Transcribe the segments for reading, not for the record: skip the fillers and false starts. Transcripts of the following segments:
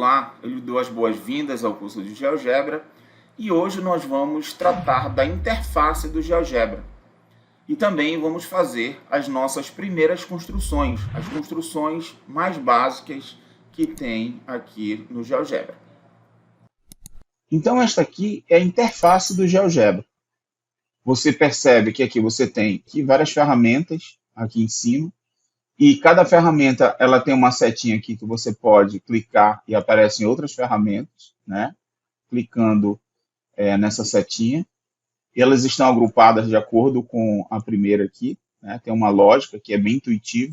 Olá, eu lhe dou as boas-vindas ao curso de GeoGebra e hoje nós vamos tratar da interface do GeoGebra e também vamos fazer as nossas primeiras construções, as construções mais básicas que tem aqui no GeoGebra. Então esta aqui é a interface do GeoGebra. Você percebe que aqui você tem várias ferramentas aqui em cima. E cada ferramenta ela tem uma setinha aqui que você pode clicar e aparecem outras ferramentas, né? Clicando nessa setinha. E elas estão agrupadas de acordo com a primeira aqui, né? Tem uma lógica que é bem intuitiva.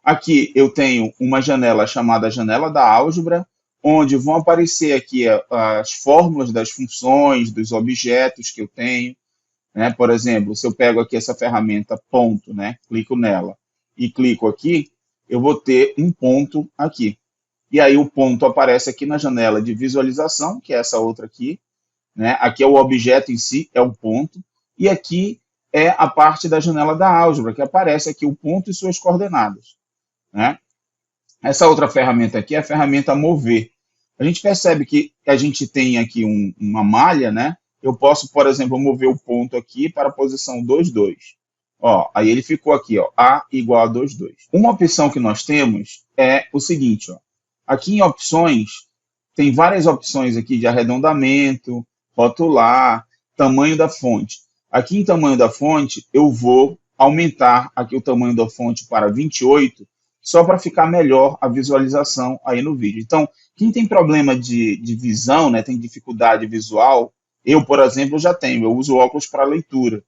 Aqui eu tenho uma janela chamada janela da álgebra, onde vão aparecer aqui as fórmulas das funções, dos objetos que eu tenho, né? Por exemplo, se eu pego aqui essa ferramenta ponto, né? Clico nela e clico aqui, eu vou ter um ponto aqui. E aí o ponto aparece aqui na janela de visualização, que é essa outra aqui, né? Aqui é o objeto em si, é o ponto. E aqui é a parte da janela da álgebra, que aparece aqui o ponto e suas coordenadas, né? Essa outra ferramenta aqui é a ferramenta mover. A gente percebe que a gente tem aqui uma malha, né? Eu posso, por exemplo, mover o ponto aqui para a posição 2, 2. Ó, aí ele ficou aqui, ó, A igual a 2, 2. Uma opção que nós temos é o seguinte, ó. Aqui em opções, tem várias opções aqui de arredondamento, rotular, tamanho da fonte. Aqui em tamanho da fonte, eu vou aumentar aqui o tamanho da fonte para 28, só para ficar melhor a visualização aí no vídeo. Então, quem tem problema de visão, né, tem dificuldade visual, eu, por exemplo, já tenho, eu uso óculos para leitura.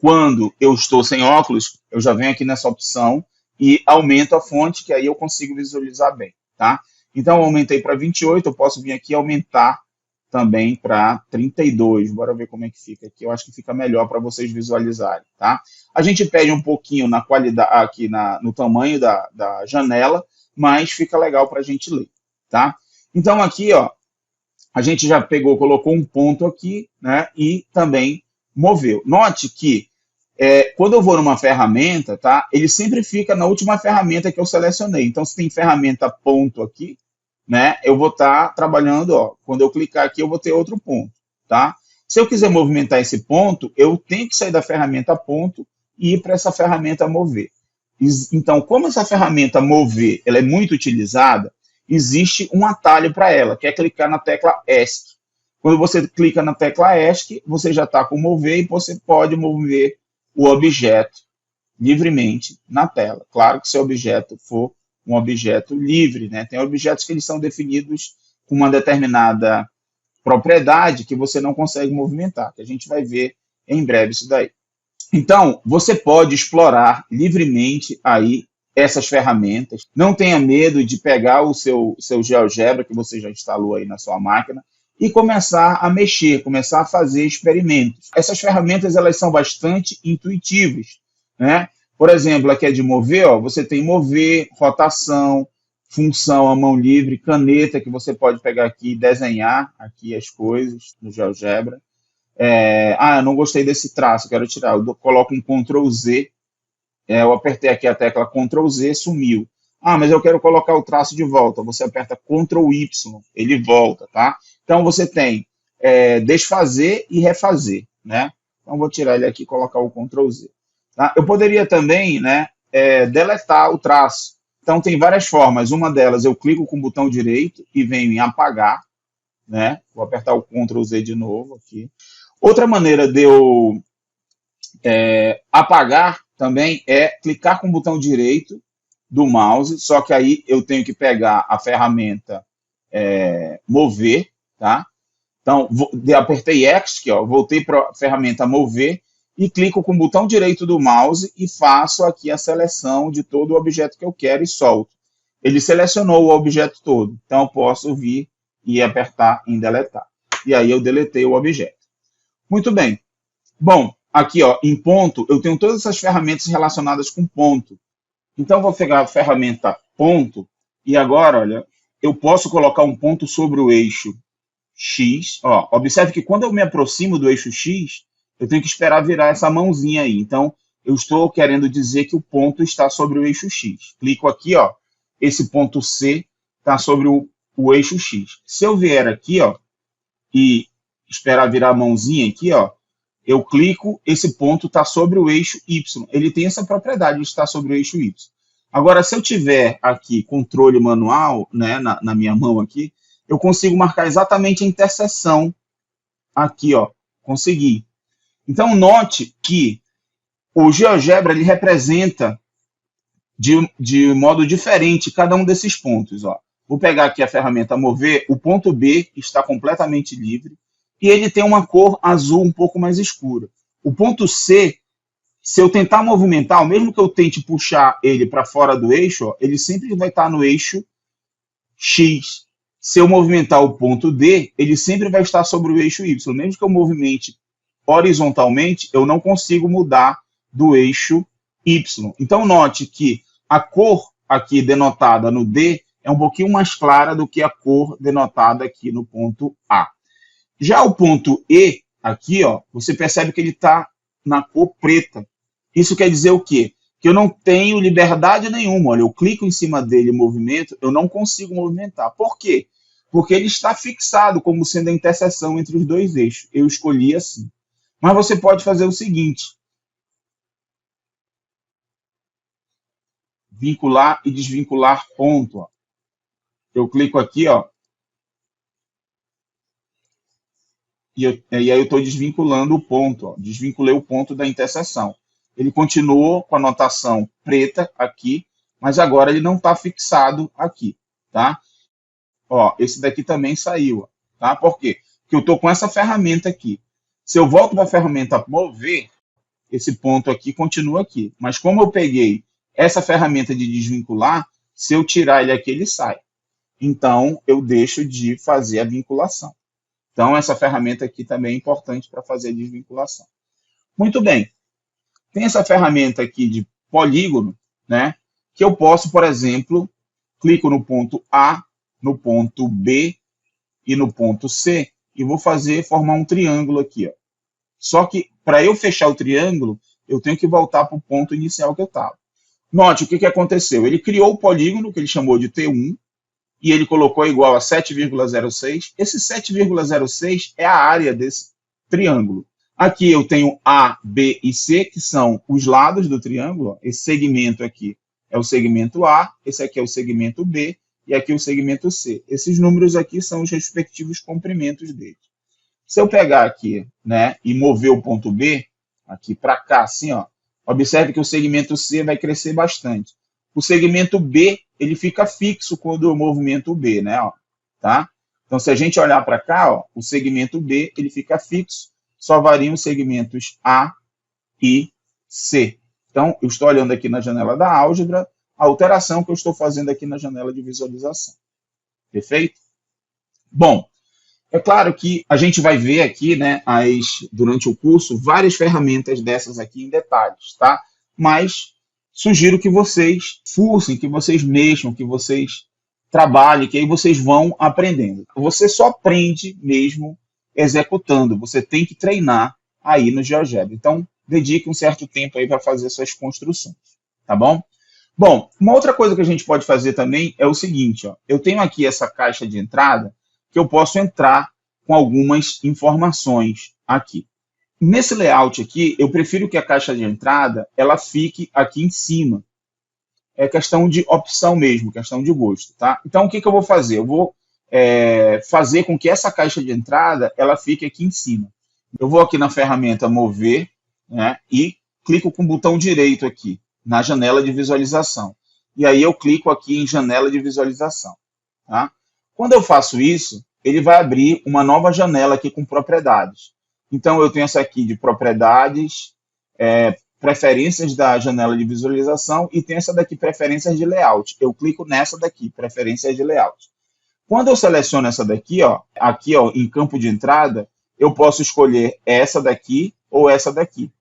Quando eu estou sem óculos, eu já venho aqui nessa opção e aumento a fonte, que aí eu consigo visualizar bem, tá? Então, eu aumentei para 28, eu posso vir aqui e aumentar também para 32. Bora ver como é que fica aqui. Eu acho que fica melhor para vocês visualizarem, tá? A gente perde um pouquinho na qualidade, aqui no tamanho da janela, mas fica legal para a gente ler, tá? Então, aqui, ó, a gente já pegou, colocou um ponto aqui, né? E também moveu. Note que quando eu vou numa ferramenta, tá? Ele sempre fica na última ferramenta que eu selecionei. Então, se tem ferramenta ponto aqui, né? Eu vou estar trabalhando, ó. Quando eu clicar aqui, eu vou ter outro ponto, tá? Se eu quiser movimentar esse ponto, eu tenho que sair da ferramenta ponto e ir para essa ferramenta mover. Então, como essa ferramenta mover, ela é muito utilizada, existe um atalho para ela, que é clicar na tecla ESC. Quando você clica na tecla ESC, você já está com mover e você pode mover o objeto livremente na tela. Claro que se o objeto for um objeto livre, né? Tem objetos que eles são definidos com uma determinada propriedade que você não consegue movimentar, que a gente vai ver em breve isso daí. Então, você pode explorar livremente aí essas ferramentas. Não tenha medo de pegar o seu GeoGebra, que você já instalou aí na sua máquina, e começar a mexer, começar a fazer experimentos. Essas ferramentas, elas são bastante intuitivas, né? Por exemplo, aqui é de mover, ó, você tem mover, rotação, função à mão livre, caneta, que você pode pegar aqui e desenhar aqui as coisas no GeoGebra. Eu não gostei desse traço, quero tirar. Eu coloco um Ctrl Z, eu apertei aqui a tecla Ctrl Z, sumiu. Mas eu quero colocar o traço de volta. Você aperta Ctrl Y, ele volta, tá? Então, você tem desfazer e refazer, né? Então, vou tirar ele aqui e colocar o Ctrl Z. Tá? Eu poderia também, né, deletar o traço. Então, tem várias formas. Uma delas, eu clico com o botão direito e venho em apagar, né? Vou apertar o Ctrl Z de novo aqui. Outra maneira de eu apagar também é clicar com o botão direito do mouse, só que aí eu tenho que pegar a ferramenta mover, tá? Então, apertei X, ó, voltei para a ferramenta mover e clico com o botão direito do mouse e faço aqui a seleção de todo o objeto que eu quero e solto. Ele selecionou o objeto todo, então eu posso vir e apertar em deletar. E aí eu deletei o objeto. Muito bem. Bom, aqui, ó, em ponto, eu tenho todas essas ferramentas relacionadas com ponto. Então, eu vou pegar a ferramenta ponto e agora, olha, eu posso colocar um ponto sobre o eixo X. Ó, observe que quando eu me aproximo do eixo X, eu tenho que esperar virar essa mãozinha aí. Então, eu estou querendo dizer que o ponto está sobre o eixo X. Clico aqui, ó, esse ponto C está sobre o o eixo X. Se eu vier aqui, ó, e esperar virar a mãozinha aqui, ó, eu clico, esse ponto está sobre o eixo Y. Ele tem essa propriedade de estar sobre o eixo Y. Agora, se eu tiver aqui controle manual, né, na minha mão aqui, eu consigo marcar exatamente a interseção aqui, ó, consegui. Então, note que o GeoGebra ele representa de modo diferente cada um desses pontos, ó. Vou pegar aqui a ferramenta Mover, o ponto B está completamente livre e ele tem uma cor azul um pouco mais escura. O ponto C, se eu tentar movimentar, mesmo que eu tente puxar ele para fora do eixo, ó, ele sempre vai estar no eixo X. Se eu movimentar o ponto D, ele sempre vai estar sobre o eixo Y. Mesmo que eu movimente horizontalmente, eu não consigo mudar do eixo Y. Então, note que a cor aqui denotada no D é um pouquinho mais clara do que a cor denotada aqui no ponto A. Já o ponto E, aqui, ó, você percebe que ele está na cor preta. Isso quer dizer o quê? Que eu não tenho liberdade nenhuma. Olha, eu clico em cima dele em movimento, eu não consigo movimentar. Por quê? Porque ele está fixado como sendo a interseção entre os dois eixos. Eu escolhi assim. Mas você pode fazer o seguinte. Vincular e desvincular ponto. Ó. Eu clico aqui, ó. E aí eu estou desvinculando o ponto. Ó. Desvinculei o ponto da interseção. Ele continuou com a notação preta aqui, mas agora ele não está fixado aqui, tá? Ó, esse daqui também saiu, ó, tá? Por quê? Porque eu estou com essa ferramenta aqui. Se eu volto para a ferramenta mover, esse ponto aqui continua aqui. Mas como eu peguei essa ferramenta de desvincular, se eu tirar ele aqui, ele sai. Então, eu deixo de fazer a vinculação. Então, essa ferramenta aqui também é importante para fazer a desvinculação. Muito bem. Tem essa ferramenta aqui de polígono, né? Que eu posso, por exemplo, clico no ponto A, no ponto B e no ponto C e vou formar um triângulo aqui, ó. Só que para eu fechar o triângulo, eu tenho que voltar para o ponto inicial que eu estava. Note o que aconteceu. Ele criou o polígono, que ele chamou de T1, e ele colocou igual a 7,06. Esse 7,06 é a área desse triângulo. Aqui eu tenho A, B e C, que são os lados do triângulo. Esse segmento aqui é o segmento A, esse aqui é o segmento B, e aqui o segmento C. Esses números aqui são os respectivos comprimentos deles. Se eu pegar aqui, né, e mover o ponto B, aqui para cá, assim, ó, observe que o segmento C vai crescer bastante. O segmento B, ele fica fixo quando eu movimento o B, né, ó, tá? Então, se a gente olhar para cá, ó, o segmento B, ele fica fixo, só variam os segmentos A e C. Então, eu estou olhando aqui na janela da álgebra, a alteração que eu estou fazendo aqui na janela de visualização. Perfeito? Bom, é claro que a gente vai ver aqui, né, durante o curso, várias ferramentas dessas aqui em detalhes, tá? Mas sugiro que vocês fuçem, que vocês mexam, que vocês trabalhem, que aí vocês vão aprendendo. Você só aprende mesmo executando, você tem que treinar aí no GeoGebra. Então, dedique um certo tempo aí para fazer suas construções, tá bom? Bom, uma outra coisa que a gente pode fazer também é o seguinte, ó, eu tenho aqui essa caixa de entrada que eu posso entrar com algumas informações aqui. Nesse layout aqui, eu prefiro que a caixa de entrada ela fique aqui em cima. É questão de opção mesmo, questão de gosto, tá? Então, o que eu vou fazer? Eu vou fazer com que essa caixa de entrada ela fique aqui em cima. Eu vou aqui na ferramenta Mover, né, e clico com o botão direito aqui, na janela de visualização. E aí eu clico aqui em janela de visualização. Tá? Quando eu faço isso, ele vai abrir uma nova janela aqui com propriedades. Então, eu tenho essa aqui de propriedades, preferências da janela de visualização, e tem essa daqui, preferências de layout. Eu clico nessa daqui, preferências de layout. Quando eu seleciono essa daqui, ó, aqui ó, em campo de entrada, eu posso escolher essa daqui ou essa daqui.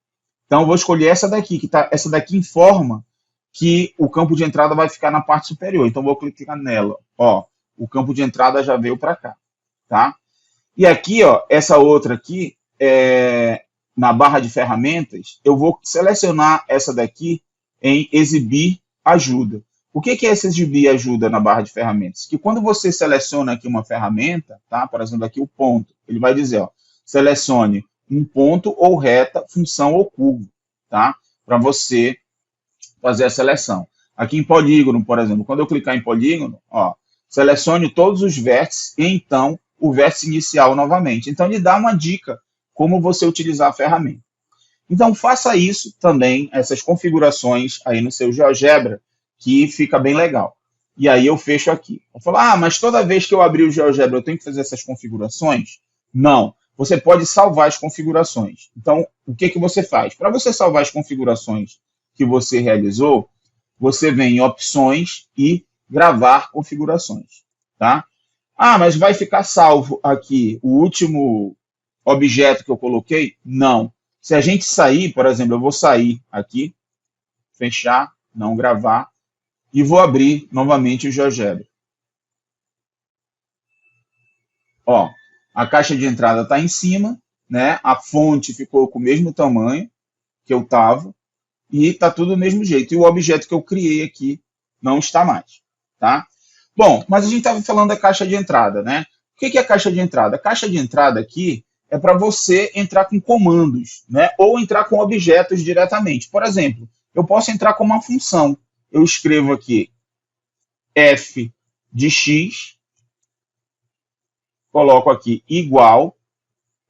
Então, eu vou escolher essa daqui, essa daqui informa que o campo de entrada vai ficar na parte superior. Então, eu vou clicar nela. Ó, o campo de entrada já veio para cá. Tá? E aqui, ó, essa outra aqui, na barra de ferramentas, eu vou selecionar essa daqui em exibir ajuda. O que esse SGB ajuda na barra de ferramentas? Que quando você seleciona aqui uma ferramenta, tá? Por exemplo, aqui o ponto, ele vai dizer, ó, selecione um ponto ou reta, função ou curvo, tá? Para você fazer a seleção. Aqui em polígono, por exemplo, quando eu clicar em polígono, ó, selecione todos os vértices e então o vértice inicial novamente. Então, ele dá uma dica como você utilizar a ferramenta. Então, faça isso também, essas configurações aí no seu GeoGebra, que fica bem legal. E aí eu fecho aqui. Eu falo, mas toda vez que eu abrir o GeoGebra eu tenho que fazer essas configurações? Não. Você pode salvar as configurações. Então, o que você faz? Para você salvar as configurações que você realizou, você vem em opções e gravar configurações, tá? Mas vai ficar salvo aqui o último objeto que eu coloquei? Não. Se a gente sair, por exemplo, eu vou sair aqui, fechar, não gravar, e vou abrir novamente o GeoGebra. Ó, a caixa de entrada está em cima, né? A fonte ficou com o mesmo tamanho que eu estava, e está tudo do mesmo jeito. E o objeto que eu criei aqui não está mais, tá? Bom, mas a gente estava falando da caixa de entrada, né? O que é a caixa de entrada? A caixa de entrada aqui é para você entrar com comandos, né? Ou entrar com objetos diretamente. Por exemplo, eu posso entrar com uma função. Eu escrevo aqui f de x, coloco aqui igual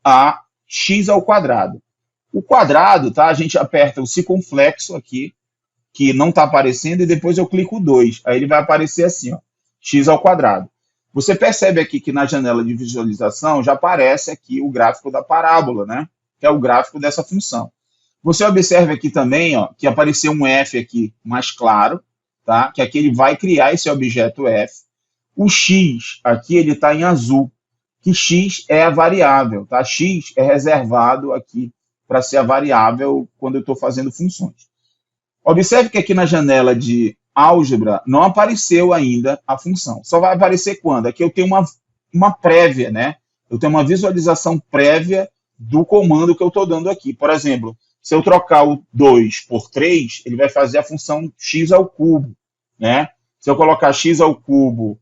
a x ao quadrado. O quadrado, tá? A gente aperta o circunflexo aqui, que não está aparecendo, e depois eu clico 2. Aí ele vai aparecer assim, ó, x ao quadrado. Você percebe aqui que na janela de visualização já aparece aqui o gráfico da parábola, né? Que é o gráfico dessa função. Você observa aqui também, ó, que apareceu um f aqui mais claro, tá? Que aqui ele vai criar esse objeto f. O x aqui ele está em azul, que x é a variável, tá? X é reservado aqui para ser a variável quando eu estou fazendo funções. Observe que aqui na janela de álgebra não apareceu ainda a função. Só vai aparecer quando? Aqui eu tenho uma prévia, né? Eu tenho uma visualização prévia do comando que eu estou dando aqui. Por exemplo, se eu trocar o 2 por 3, ele vai fazer a função x ao cubo, né? Se eu colocar x ao cubo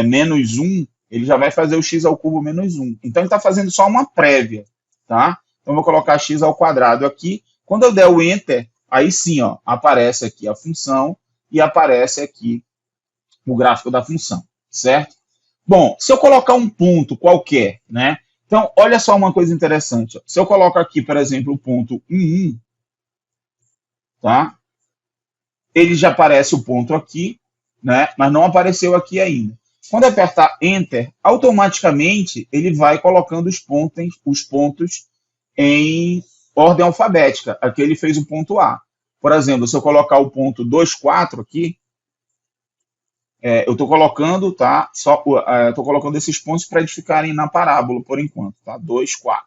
menos 1, ele já vai fazer o x ao cubo menos 1. Então, ele está fazendo só uma prévia, tá? Então, eu vou colocar x ao quadrado aqui. Quando eu der o Enter, aí sim, ó, aparece aqui a função e aparece aqui o gráfico da função, certo? Bom, se eu colocar um ponto qualquer, né? Então, olha só uma coisa interessante. Ó. Se eu coloco aqui, por exemplo, o ponto 1, tá? Ele já aparece o ponto aqui, né? Mas não apareceu aqui ainda. Quando eu apertar Enter, automaticamente ele vai colocando os pontos em ordem alfabética. Aqui ele fez o ponto A. Por exemplo, se eu colocar o ponto 2, 4 aqui, eu estou colocando, tá? Estou colocando esses pontos para eles ficarem na parábola por enquanto, tá? 2, 4.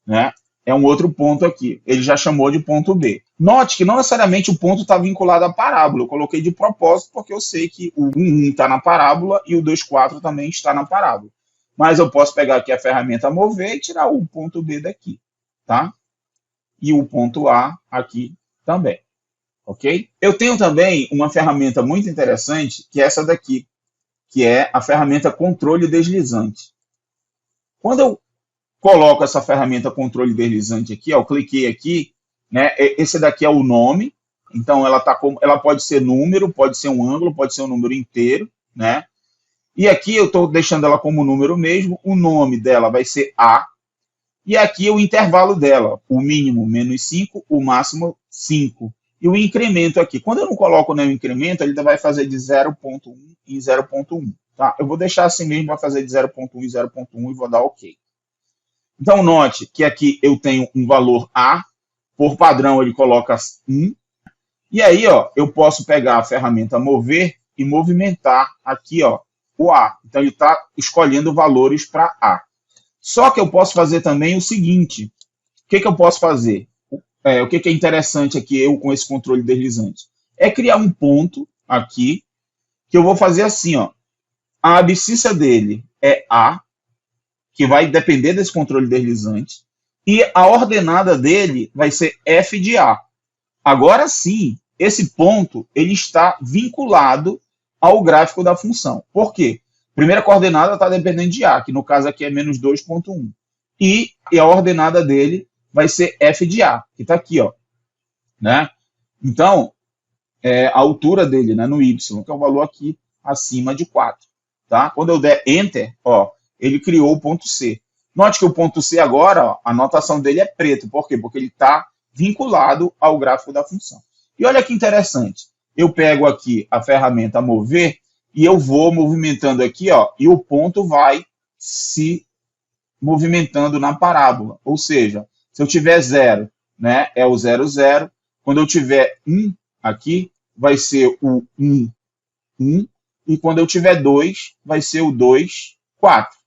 Né? É um outro ponto aqui. Ele já chamou de ponto B. Note que não necessariamente o ponto está vinculado à parábola. Eu coloquei de propósito porque eu sei que o 1 está na parábola e o 2, 4 também está na parábola. Mas eu posso pegar aqui a ferramenta mover e tirar o ponto B daqui, tá? E o ponto A aqui também, ok? Eu tenho também uma ferramenta muito interessante, que é essa daqui, que é a ferramenta controle deslizante. Quando eu coloco essa ferramenta controle deslizante aqui, ó, eu cliquei aqui, né? Esse daqui é o nome, então ela pode ser número, pode ser um ângulo, pode ser um número inteiro, né? E aqui eu estou deixando ela como número mesmo, o nome dela vai ser A, e aqui o intervalo dela, o mínimo menos 5, o máximo 5. E o incremento aqui, quando eu não coloco nenhum incremento, ele vai fazer de 0.1 em 0.1. Tá? Eu vou deixar assim mesmo, vai fazer de 0.1 em 0.1 e vou dar OK. Então, note que aqui eu tenho um valor A, por padrão ele coloca 1, e aí ó, eu posso pegar a ferramenta mover e movimentar aqui ó, o A. Então, ele está escolhendo valores para A. Só que eu posso fazer também o seguinte, o que eu posso fazer? O que é interessante aqui, eu com esse controle deslizante? É criar um ponto aqui, que eu vou fazer assim, ó. A abscissa dele é A, que vai depender desse controle deslizante, e a ordenada dele vai ser F de A. Agora sim, esse ponto ele está vinculado ao gráfico da função. Por quê? Primeira coordenada está dependendo de A, que no caso aqui é menos 2,1. E a ordenada dele vai ser f de A, que está aqui, ó. Né? Então, a altura dele, né, no y, que é o valor aqui acima de 4. Tá? Quando eu der Enter, ó, ele criou o ponto C. Note que o ponto C agora, ó, a notação dele é preto. Por quê? Porque ele está vinculado ao gráfico da função. E olha que interessante. Eu pego aqui a ferramenta mover e eu vou movimentando aqui, ó, e o ponto vai se movimentando na parábola. Ou seja, se eu tiver 0, né, é o 0, 0. Quando eu tiver 1 aqui, vai ser o 1, 1. E quando eu tiver 2, vai ser o 2, 4.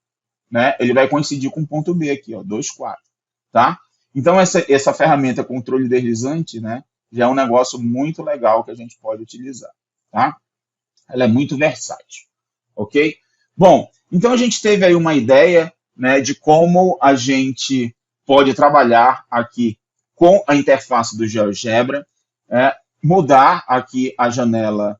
Né? Ele vai coincidir com o ponto B aqui, ó, 2, 4. Tá? Então, essa ferramenta controle deslizante, né, já é um negócio muito legal que a gente pode utilizar. Tá? Ela é muito versátil. Ok? Bom, então a gente teve aí uma ideia, né, de como a gente pode trabalhar aqui com a interface do GeoGebra, mudar aqui a janela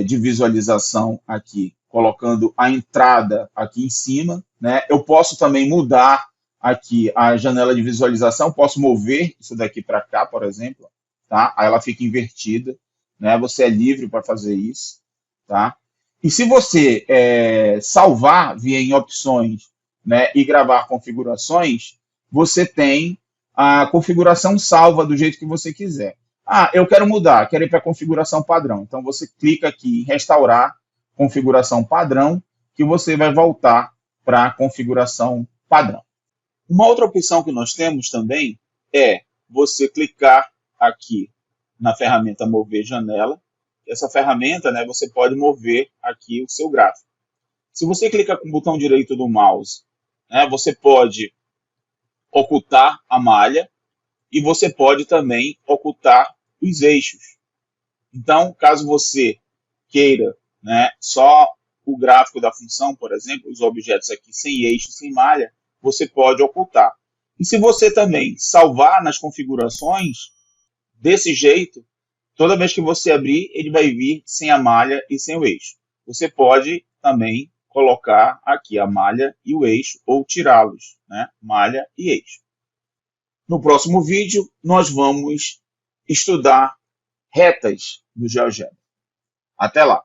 de visualização aqui, colocando a entrada aqui em cima. Né? Eu posso também mudar aqui a janela de visualização, posso mover isso daqui para cá, por exemplo, tá? Aí ela fica invertida, né? Você é livre para fazer isso, tá? E se você salvar via em opções, né, e gravar configurações, você tem a configuração salva do jeito que você quiser. Ah, eu quero mudar, quero ir para a configuração padrão. Então, você clica aqui em restaurar configuração padrão, que você vai voltar para a configuração padrão. Uma outra opção que nós temos também é você clicar aqui na ferramenta mover janela. Essa ferramenta, né, você pode mover aqui o seu gráfico. Se você clicar com o botão direito do mouse, né, você pode ocultar a malha e você pode também ocultar os eixos. Então, caso você queira, né, só o gráfico da função, por exemplo, os objetos aqui sem eixo, sem malha, você pode ocultar. E se você também salvar nas configurações, desse jeito, toda vez que você abrir, ele vai vir sem a malha e sem o eixo. Você pode também colocar aqui a malha e o eixo, ou tirá-los, né? Malha e eixo. No próximo vídeo, nós vamos estudar retas do GeoGebra. Até lá!